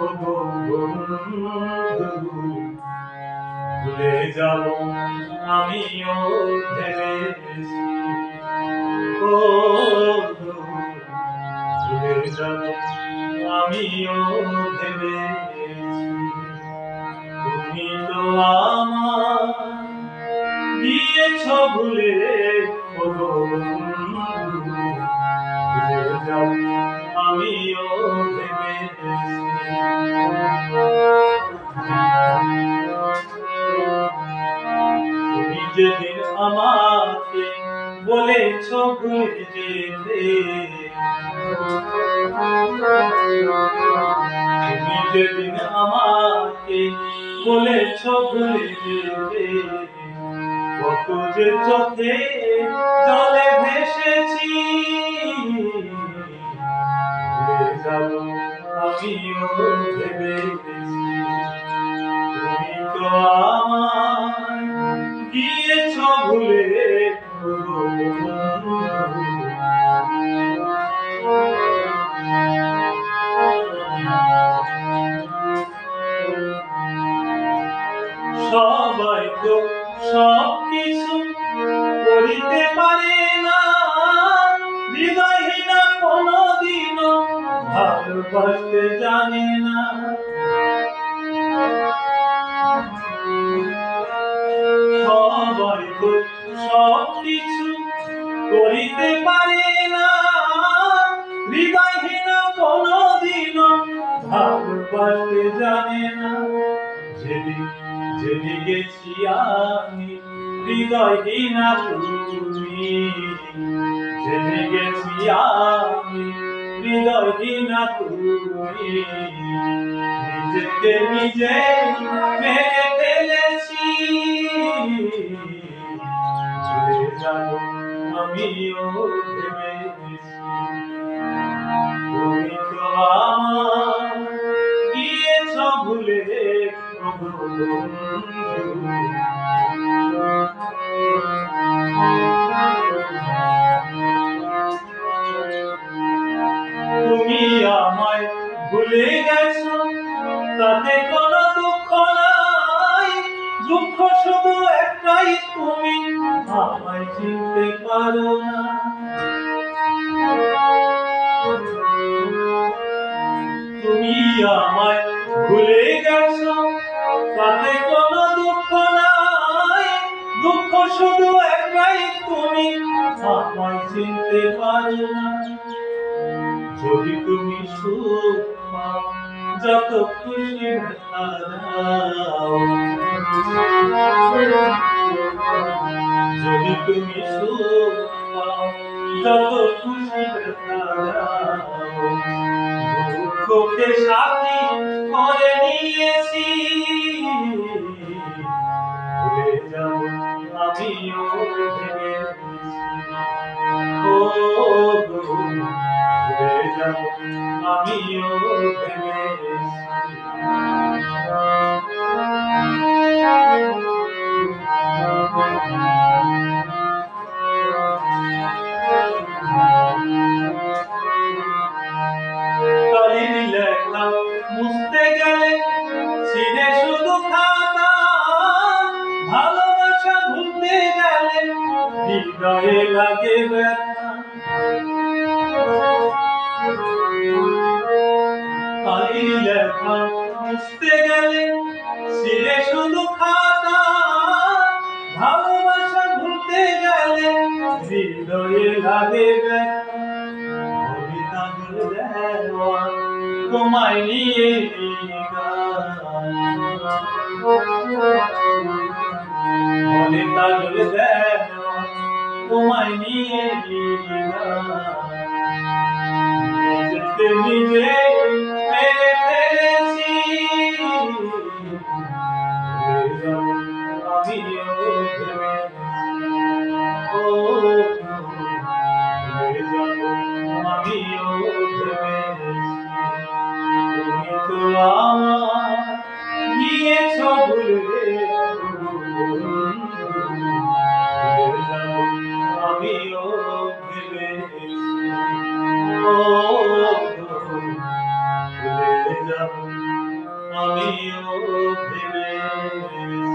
ওগো বন্ধু, ভুলে যাব আমিও ভেবেছি। ও ভুলে যাব আমিও ভেবেছি। তুমি তো আমার দিয়েছ ভুলে, ওগো বন্ধু, ভুলে যাব আমিও ভেবেছি। তুমি যেদিন আমাকে বলেছ ভুলে যেতে, তুমি যেদিন আমাকে বলেছ ভুলে যেতে, কত যে চোখে জলে ভেসেছি। ভুলে যাব আমিও ভেবেছি। তুমি তো আমায় দিয়েছ ভুলে, ওগো বন্ধু। সবাই তো সবকিছু করিতে পারে না, হৃদয়হীনা কোনদিনও ভালোবাসতে জানে না। সবাই তো সবকিছু করিতে পারে না, হৃদয়হীনা কোনদিনও ভালোবাসতে জানে না। যেদিকে গেছি আমি হৃদয়হীনা তুমি, যেদিকে গেছি আমি হৃদয়হীনা তুমি, নিজেকে নিজে মেরে ফেলেছি। ভুলে যাব আমিও ভেবেছি। তুমি তো আমার দিয়েছ ভুলে, ওগো বন্ধু। তুমি আমায় ভুলে গেছো, তাতে কোনো দুঃখ নাই। দুঃখ শুধু একটাই, তুমি আমায় চিনতে পারো না। তুমি আমায় ভুলে গেছো, তাতে কোনো দুঃখ নাই। দুঃখ শুধু একটাই, তুমি আমায় চিনতে পারো না। যদি তুমি সুখ পাও, যত খুশি ব্যথা দাও। যদি তুমি সুখ পাও, যত খুশি ব্যথা দাও। দুঃখকে সাথী করে নিয়েছি। ভুলে যাব আমিও ভেবেছি। ও গো, ভুলে যাব আমিও ভেবেছি। কালির লেখা মুছতে গেলে ছিঁড়ে শুধু খাতা, ভালোবাসা ভুলতে গেলে হৃদয়ে লাগে ব্যথা। কালির লেখা মুছতে গেলে ছিঁড়ে শুধু খাতা, ভালোবাসা ভুলতে গেলে হৃদয়ে লাগে ব্যথা। তোমায় নিয়ে মনে কাজল দেওয়া, তোমায় নিয়ে নিজেকে নিজে মেরে ফেলেছি। আমিও ভেবেছি, ও ভুলে যাব আমিও ভেবেছি। তুমি তো আমার দিয়েছ ভুলে, ভুলে যাব আমিও ভেবেছি। ও আমিও ভেবেছি।